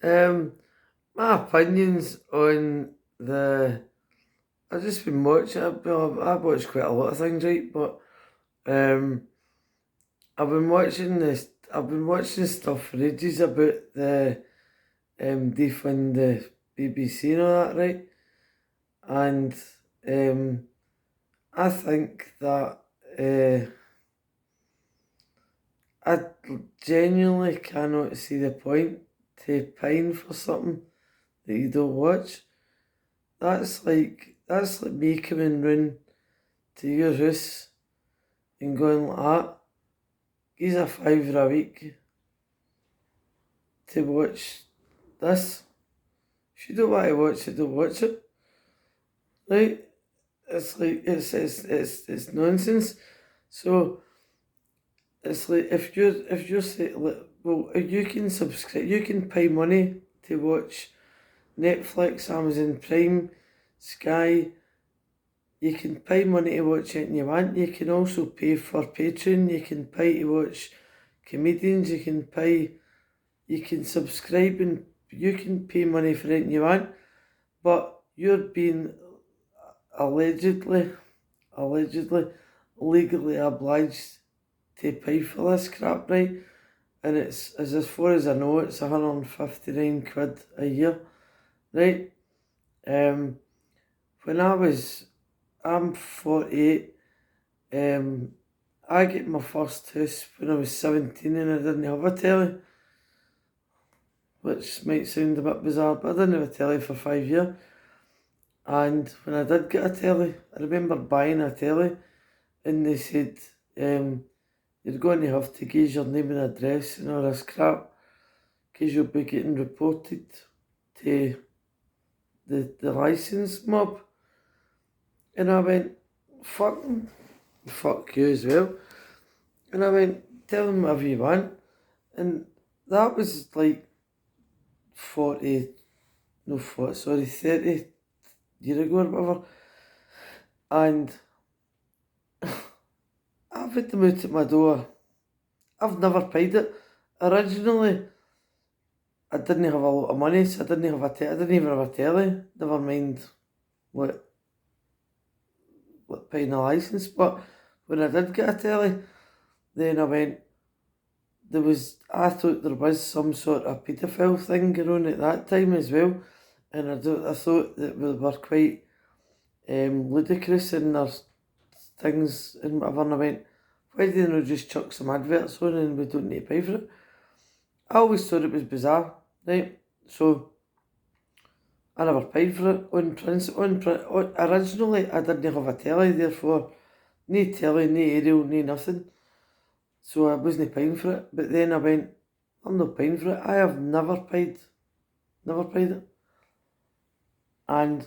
My opinions on the. I've just been watching. I've watched quite a lot of things, right? But um, I've been watching this. I've been watching stuff for ages about the defund the BBC and all that, right? And um, I think that I genuinely cannot see the point to paying for something that you don't watch. That's like me coming round to your house and going like that. He's a fiver a week to watch this. If you don't want to watch it, don't watch it. Right? It's like it's nonsense. So it's like if you're saying like, well, you can subscribe, you can pay money to watch Netflix, Amazon Prime, Sky. You can pay money to watch anything you want. You can also pay for Patreon. You can pay to watch comedians. You can subscribe and you can pay money for anything you want. But you're being allegedly, legally obliged to pay for this crap, right? And it's, as far as I know, it's 159 quid a year, right? Um, when I'm 48, I get my first house when I was 17 and I didn't have a telly, which might sound a bit bizarre, but I didn't have a telly for 5 years. And when I did get a telly, I remember buying a telly and they said, you're going to have to give your name and address and all this crap because you'll be getting reported to the licence mob. And I went, fuck them, fuck you as well. And I went, tell them whatever you want. And that was like 30 years ago or whatever. And I've had them out at my door. I've never paid it. Originally, I didn't have a lot of money, so I didn't even have a telly. Never mind what paying a licence. But when I did get a telly, then I went. I thought there was some sort of paedophile thing going on at that time as well, and I thought that we were quite ludicrous in their things and whatever. And I went, why didn't they just chuck some adverts on and we don't need to pay for it? I always thought it was bizarre, right? So I never paid for it on principle. Originally, I didn't have a telly, therefore, no telly, no aerial, no nothing. So I wasn't paying for it. But then I went, I'm not paying for it. I have never paid it. And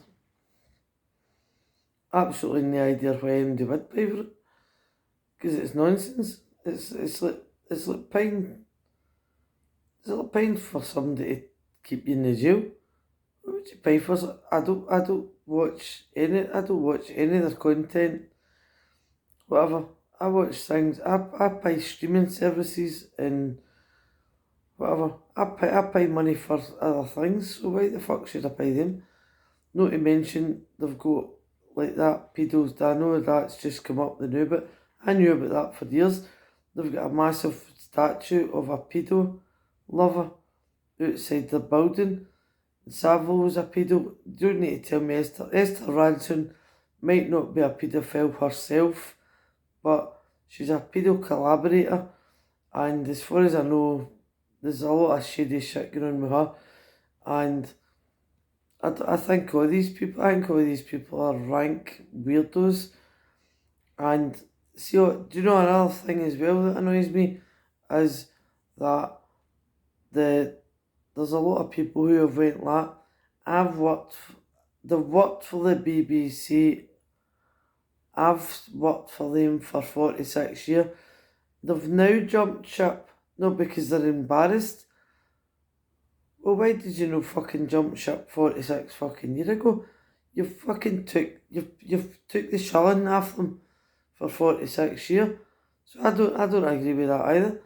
absolutely no idea why anybody would pay for it. Because it's nonsense. It's like paying for somebody to keep you in the jail. What would you pay for? I don't watch any of their content. Whatever. I watch things. I pay streaming services and whatever. I pay money for other things, so why the fuck should I pay them? Not to mention they've got like that pedos. I know that's just come up the new, but I knew about that for years. They've got a massive statue of a pedo lover outside the building. Savo's a pedo. You don't need to tell me Esther Ranson might not be a paedophile herself, but she's a pedo collaborator, and as far as I know, there's a lot of shady shit going on with her, and I think all these people are rank weirdos, and see, do you know another thing as well that annoys me, is that there's a lot of people who have went like, they've worked for the BBC, I've worked for them for 46 years. They've now jumped ship, not because they're embarrassed. Well, why did you no fucking jump ship 46 fucking years ago? You've took the shilling off them for 46 years. So I don't agree with that either.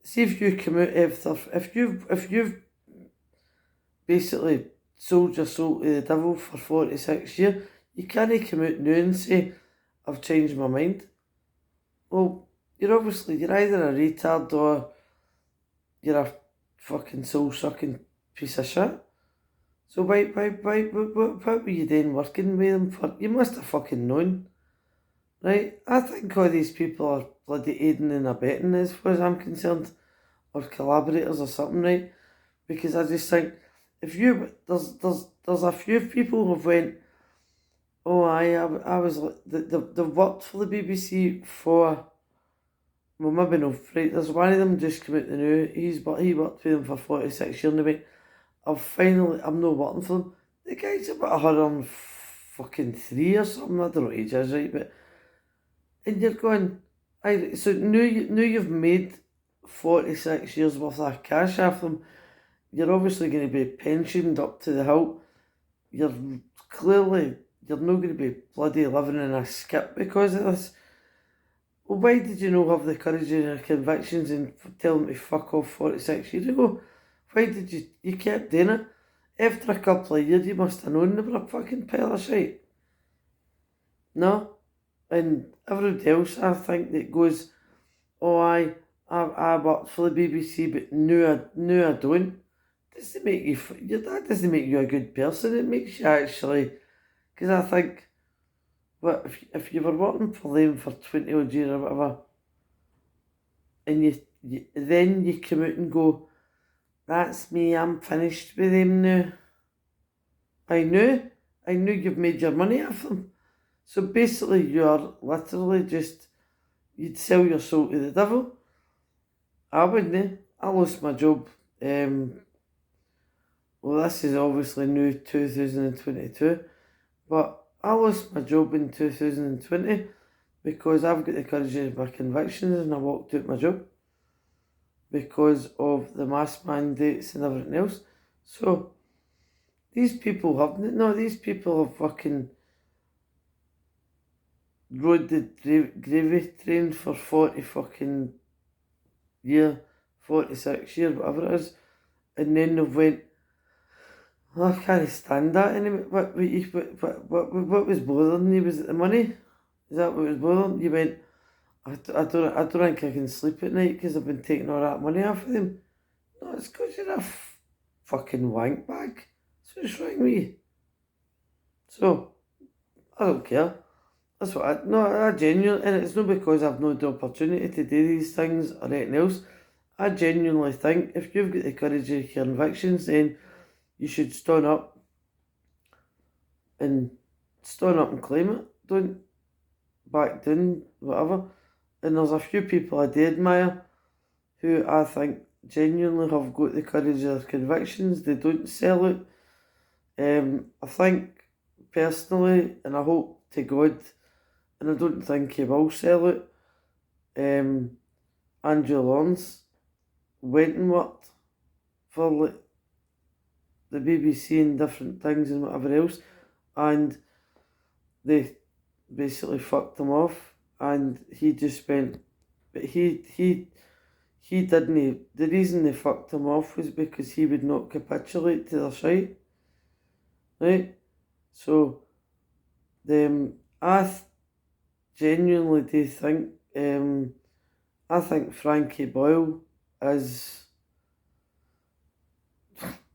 See if you come out after, if you've basically sold your soul to the devil for 46 years, you can't come out now and say, I've changed my mind. Well, you're either a retard or you're a fucking soul-sucking piece of shit. So what were you then working with them for? You must have fucking known, right? I think all these people are bloody aiding and abetting as far as I'm concerned, or collaborators or something, right? Because I just think, if you, there's a few people who've went, oh I was, they've worked for the BBC for, well maybe no, right, there's one of them just come out the new, he worked with them for 46 years and they went, I'm not working for them. The guy's about 103 or something, I don't know what age is, right, but, and you're going, so now you've made 46 years worth of cash off them, you're obviously going to be pensioned up to the hilt, you're not going to be bloody living in a skip because of this. Well, why did you not have the courage of your convictions and tell them to fuck off 46 years ago? Why did you kept doing it? After a couple of years, you must have known they were a fucking pile of shit. No? And everybody else, I think, that goes, oh, I worked for the BBC, but no, I don't. Doesn't make you, that doesn't make you a good person. It makes you actually, because I think, what if you were working for them for 20 odd years or whatever, and then you come out and go, that's me, I'm finished with them now. I knew you've made your money off them. So basically you're literally just, you'd sell your soul to the devil. I wouldn't. I lost my job. Well, this is obviously new 2022, but I lost my job in 2020 because I've got the courage of my convictions and I walked out my job because of the mask mandates and everything else. So these people have fucking rode the gravy train for 40 fucking year, 46 years, whatever it is, and then they've went, oh, I can't stand that anymore. What was bothering you? Was it the money? Is that what was bothering you? Went, I don't think I can sleep at night because I've been taking all that money off of them. No, it's because you're a fucking wank bag. That's what's wrong with you. So, I don't care. That's what I genuinely, and it's not because I've no the opportunity to do these things or anything else. I genuinely think if you've got the courage of your convictions, then you should stand up and claim it. Don't back down, whatever. And there's a few people I do admire who I think genuinely have got the courage of their convictions. They don't sell it. I think personally, and I hope to God, and I don't think he will sell it, Andrew Lawrence went and worked for like the BBC and different things and whatever else, and they basically fucked him off, and he just went, but he didn't. The reason they fucked him off was because he would not capitulate to their shite, right? So, I genuinely do think, I think Frankie Boyle is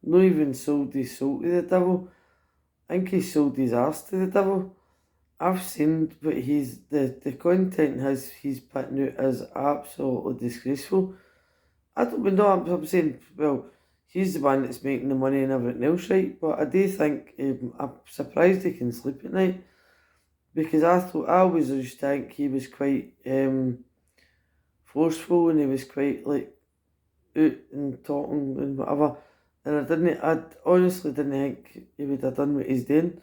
not even sold his soul to the devil. I think he sold his arse to the devil. I've seen what the content he's putting out is absolutely disgraceful. I don't know, I'm saying, well, he's the one that's making the money and everything else, right? But I do think, I'm surprised he can sleep at night. Because I always used to think he was quite forceful and he was quite like out and talking and whatever. And I honestly didn't think he would have done what he's doing.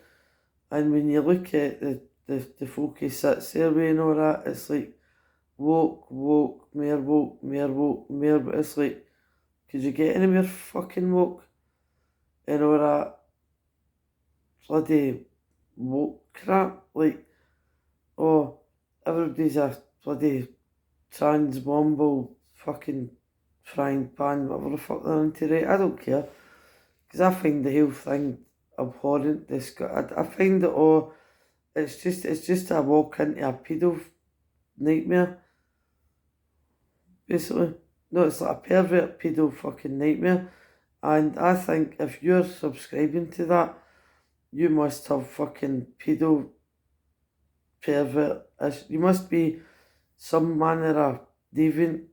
And when you look at the folk he sits there with and all that, it's like woke, more woke, more woke, more, but it's like, could you get any more fucking woke? And all that bloody woke crap, like, oh, everybody's a bloody trans womble fucking frying pan, whatever the fuck they're into, right? I don't care. because I find the whole thing abhorrent. I find it all. It's just a walk into a pedo nightmare, basically. No, it's like a pervert pedo fucking nightmare. And I think if you're subscribing to that, you must have fucking pedo pervert. You must be some manner of deviant.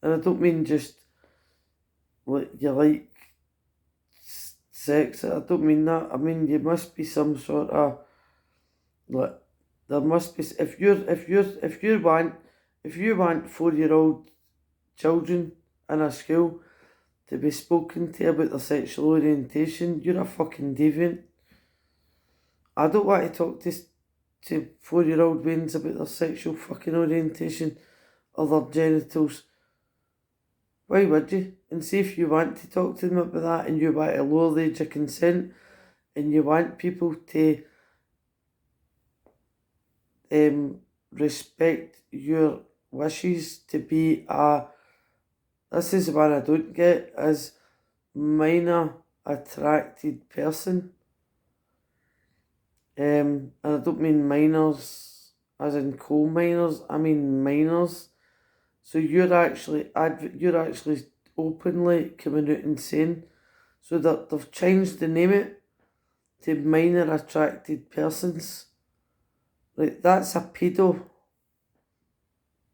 And I don't mean just like you like sex. I don't mean that. I mean you must be some sort of like there must be if you want 4-year-old children in a school to be spoken to about their sexual orientation, you're a fucking deviant. I don't want to talk to 4-year-old Waynes about their sexual fucking orientation or their genitals. Why would you? And see if you want to talk to them about that and you want to lower the age of consent and you want people to respect your wishes to be this is the one I don't get, as minor attracted person. And I don't mean minors as in coal miners, I mean minors. So you're actually openly coming out and saying, so that they've changed the name it to minor attracted persons. Like, that's a pedo.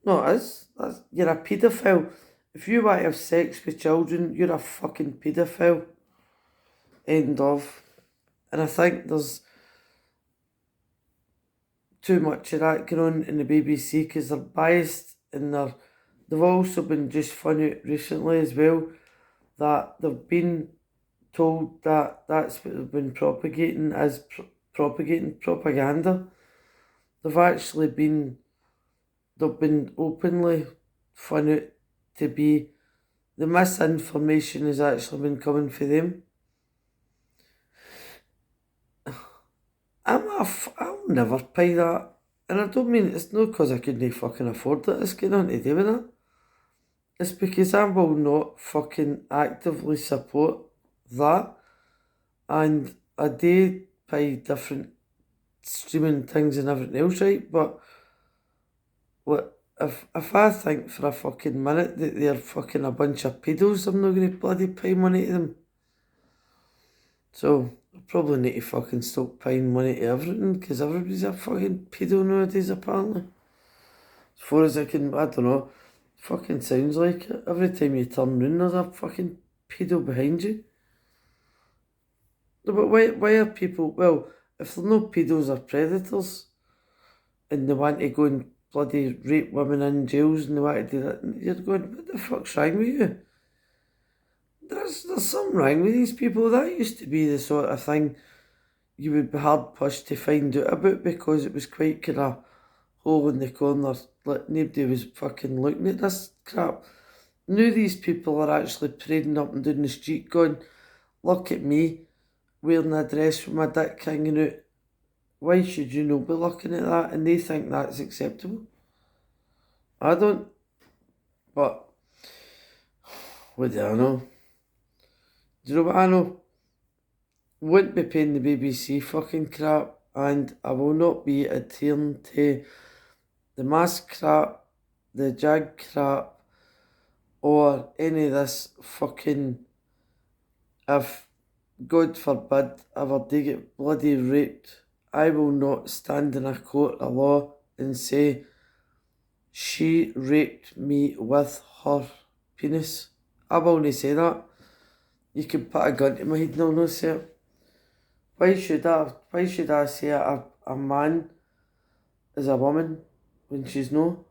No, it is. You're a paedophile. If you want to have sex with children, you're a fucking paedophile. End of. And I think there's too much of that going on in the BBC because they're biased and they've also been just found out recently as well that they've been told that that's what they've been propagating as propagating propaganda. They've been openly found out to be the misinformation has actually been coming for them. I'll never pay that. And I don't mean it's not because I couldn't fucking afford it, it's got nothing to do with that. It's because I will not fucking actively support that. And I do pay different streaming things and everything else, right? But what if I think for a fucking minute that they're fucking a bunch of pedos, I'm not going to bloody pay money to them. So I probably need to fucking stop paying money to everything because everybody's a fucking pedo nowadays apparently. As far as I don't know, fucking sounds like it. Every time you turn round there's a fucking pedo behind you. No, but why are people, well, if they're no pedos or predators and they want to go and bloody rape women in jails and they want to do that, you're going, what the fuck's wrong with you? There's something wrong with these people. That used to be the sort of thing you would be hard pushed to find out about because it was quite kind of hole in the corner, like nobody was fucking looking at this crap. Now these people are actually parading up and down the street going, look at me, wearing a dress with my dick hanging out. Why should you not be looking at that? And they think that's acceptable. I don't. But, what do I know? Do you know what I know? Wouldn't be paying the BBC fucking crap, and I will not be adhering to the mask crap, the jag crap, or any of this fucking, if God forbid ever do get bloody raped, I will not stand in a court of law and say she raped me with her penis. I will not say that. You can put a gun to my head and I'll not say it. Why should I say a man is a woman when she's no?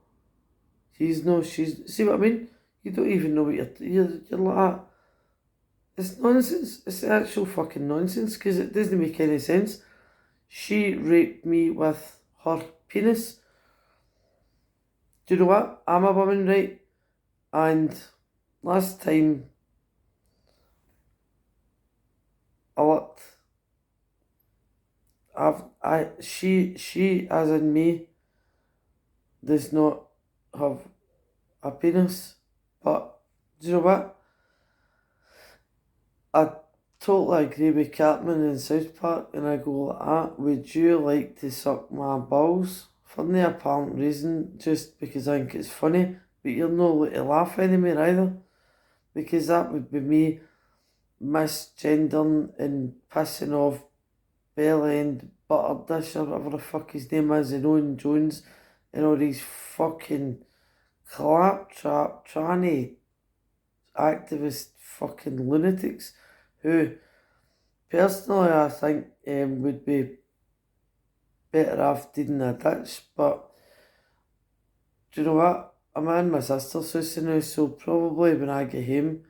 She's no, see what I mean? You don't even know what you're like that. It's nonsense. It's actual fucking nonsense because it doesn't make any sense. She raped me with her penis. Do you know what? I'm a woman, right? And last time I looked, she as in me does not have a penis, but do you know what? I totally agree with Cartman in South Park, and I go like that. Would you like to suck my balls? For no apparent reason, just because I think it's funny, but you're not allowed to laugh anymore either, because that would be me misgendering and pissing off Bellend Butterdish or whatever the fuck his name is, and Owen Jones, and all these fucking claptrap, tranny, activist fucking lunatics who, personally, I think would be better off dead in a ditch, but do you know what? I'm in my sister's house now, so probably when I get home,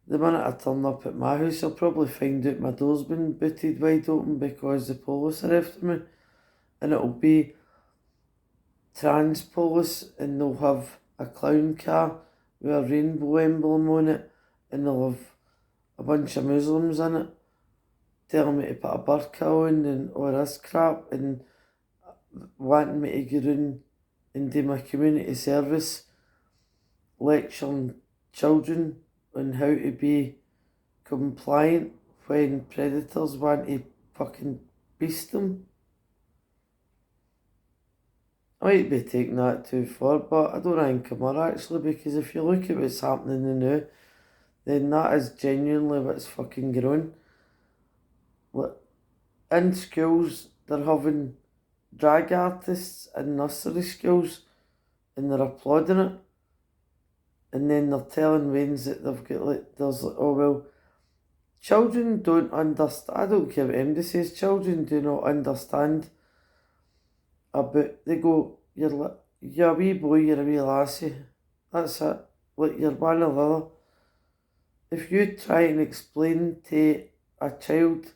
the minute I turn up at my house, I'll probably find out my door's been booted wide open because the police are after me, and it'll be trans police, and they'll have a clown car with a rainbow emblem on it, and they'll have a bunch of Muslims in it, telling me to put a burqa on and all this crap, and wanting me to go round and do my community service, lecturing children on how to be compliant when predators want to fucking beast them. I might be taking that too far, but I don't think I'm are actually, because if you look at what's happening now, then that is genuinely what's fucking growing. Like, in schools, they're having drag artists in nursery schools, and they're applauding it, and then they're telling Waynes that they've got like, there's like, oh well, children don't understand, I don't care what anybody says, children do not understand about, they go, you're a wee boy, you're a wee lassie, that's it, like you're one or the other. If you try and explain to a child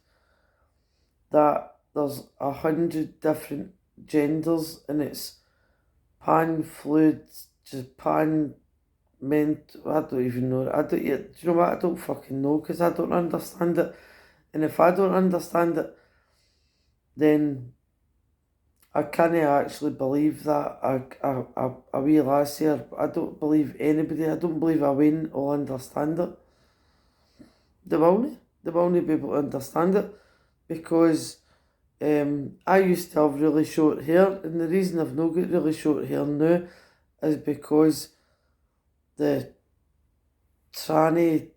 that there's 100 different genders and it's pan-fluid, just pan-ment, I don't even know. Do you know what? I don't fucking know because I don't understand it. And if I don't understand it, then I can't actually believe that a wee lassie, I don't believe anybody, I don't believe a Wayne will understand it. They will not be able to understand it, because I used to have really short hair, and the reason I've not got really short hair now is because the tranny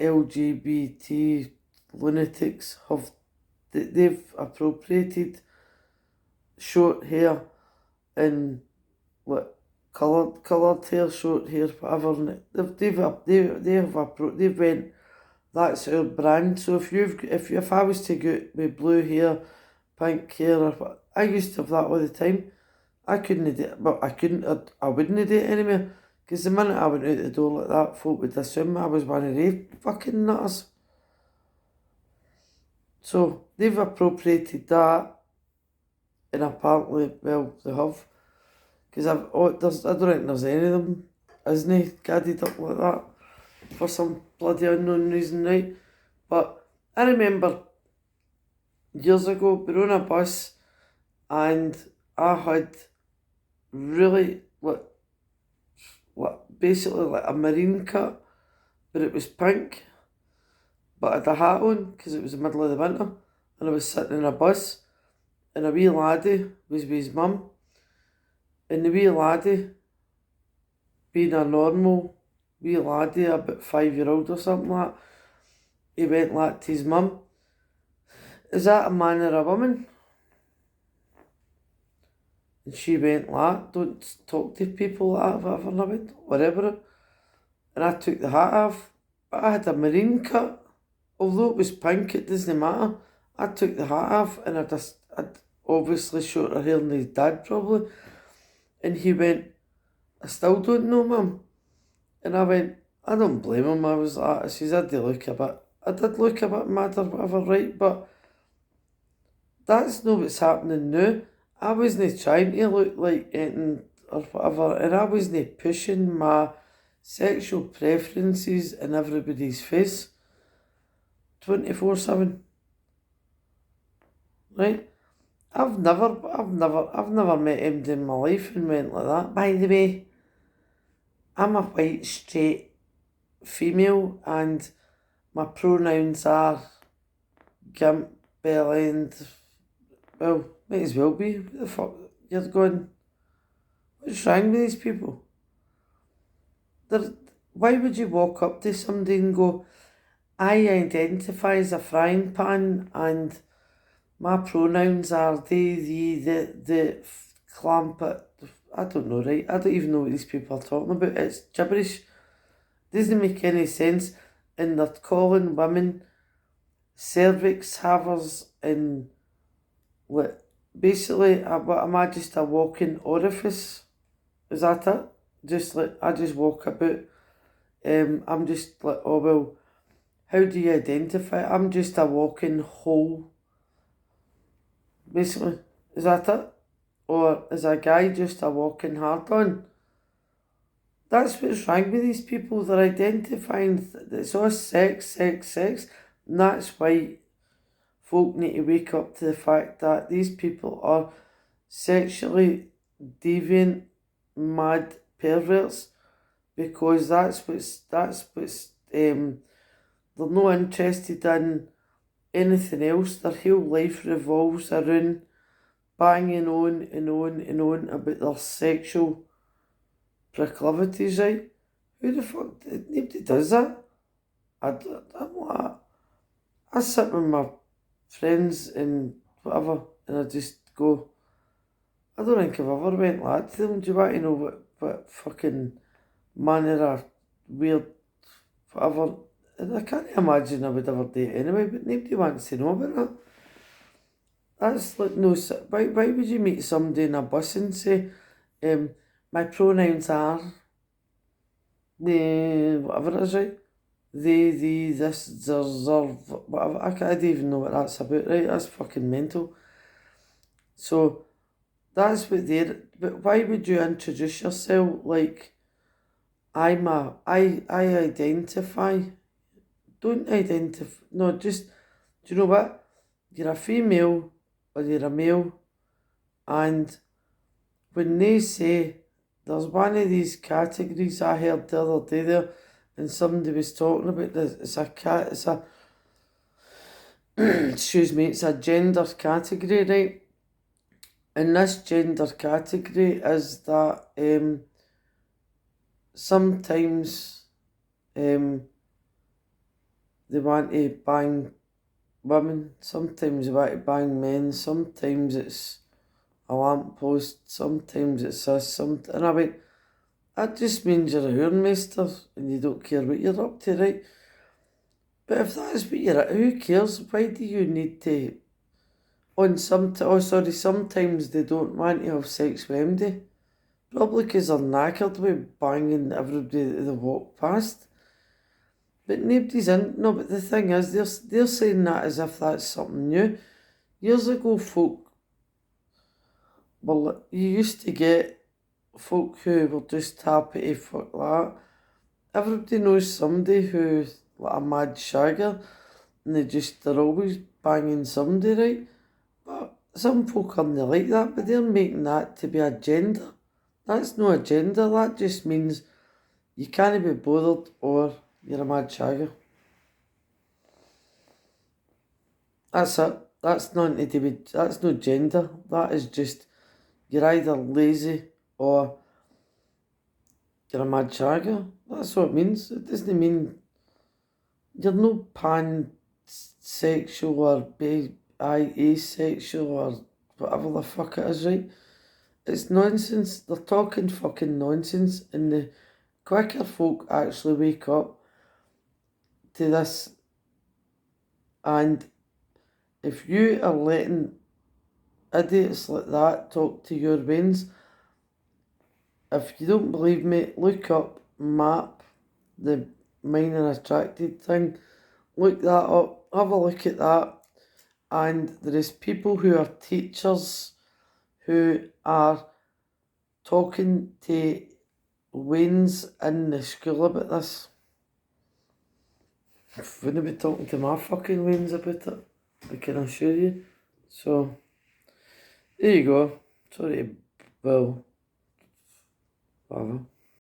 LGBT lunatics they've appropriated short hair and like coloured hair, short hair, whatever, and they've went, that's our brand. So if I was to go with blue hair, pink hair, or I used to have that all the time. I couldn't do it, but I wouldn't do it anymore, because the minute I went out the door like that, folk would assume I was one of they fucking nutters. So they've appropriated that, and apparently, well, they have, because I don't think there's any of them, isn't gadded up like that for some bloody unknown reason, right? But I remember years ago, we were on a bus, and I had really, like basically like a marine cut, but it was pink, but I had a hat on, because it was the middle of the winter, and I was sitting in a bus, and a wee laddie was with his mum, and the wee laddie, being a normal wee laddie, about 5-year-old or something like that, he went like to his mum, is that a man or a woman? And she went like, don't talk to people like that, whatever, and I went, whatever. And I took the hat off, but I had a marine cut, although it was pink, it doesn't matter. I took the hat off, and I'd obviously shorter hair than his dad probably, and he went, I still don't know, mum. And I went, I don't blame him. I was like, I says, I did look a bit mad or whatever, right? But that's not what's happening now. I wasn't trying to look like anything or whatever, and I wasn't pushing my sexual preferences in everybody's face 24/7. Right? I've never met anybody in my life and went like that. By the way, I'm a white, straight female, and my pronouns are gimp, bell end. Well, might as well be. What the fuck? You're going, what's wrong with these people? Why would you walk up to somebody and go, I identify as a frying pan and my pronouns are they, the clamp it. I don't know, right? I don't even know what these people are talking about. It's gibberish. Doesn't make any sense. And they're calling women cervix havers and what basically what am I, just a walking orifice? Is that it? Just like I just walk about. I'm just like, oh well, how do you identify? I'm just a walking hole. Basically. Is that it? Or is a guy just a walking hard on? That's what's wrong with these people. They're identifying it's all sex, sex, sex. And that's why folk need to wake up to the fact that these people are sexually deviant, mad perverts, because they're not interested in anything else. Their whole life revolves around banging on and on and on about their sexual proclivities, right? Who the fuck? Nobody does that. I sit with my friends and whatever, and I just go, I don't think I've ever went like to them. Do you want to know what fucking manner of weird whatever? And I can't imagine I would ever do it anyway, but nobody wants to know about that. That's like no. Why would you meet somebody in a bus and say, my pronouns are whatever it is, right? They, this, their, whatever. I don't even know what that's about, right? That's fucking mental. So that's what they're. But why would you introduce yourself like I identify? Don't identify. No, just do you know what? You're a female or you're a male, and when they say there's one of these categories I heard the other day there, and somebody was talking about this. It's a excuse me, it's a gender category, right? And this gender category is that sometimes they want to bang women, sometimes they want to bang men, sometimes it's a lamppost, sometimes it's this, and I went, that just means you're a hoormaster and you don't care what you're up to, right? But if that's what you're at, who cares? Why do you need to? Sometimes they don't want to have sex with MD. Probably because they're knackered with banging everybody that they walk past. But nobody's in. No, but the thing is, they're saying that as if that's something new. Years ago, you used to get folk who were just happy to fuck that. Everybody knows somebody who's like a mad shagger, and they're always banging somebody, right? But some folk aren't like that, but they're making that to be a gender. That's not a gender, that just means you can't be bothered or you're a mad shagger. That's it. That's nothing to do that's no gender. That is just, you're either lazy or you're a mad shagger. That's what it means. It doesn't mean you're no pansexual or asexual or whatever the fuck it is, right? It's nonsense. They're talking fucking nonsense, and the quicker folk actually wake up to this, and if you are letting idiots like that talk to your brains, if you don't believe me, look up MAP, the minor attracted thing. Look that up, have a look at that, and there is people who are teachers who are talking to Waynes in the school about this. I wouldn't be talking to my fucking Waynes about it, I can assure you. So, there you go. Sorry, well, whatever.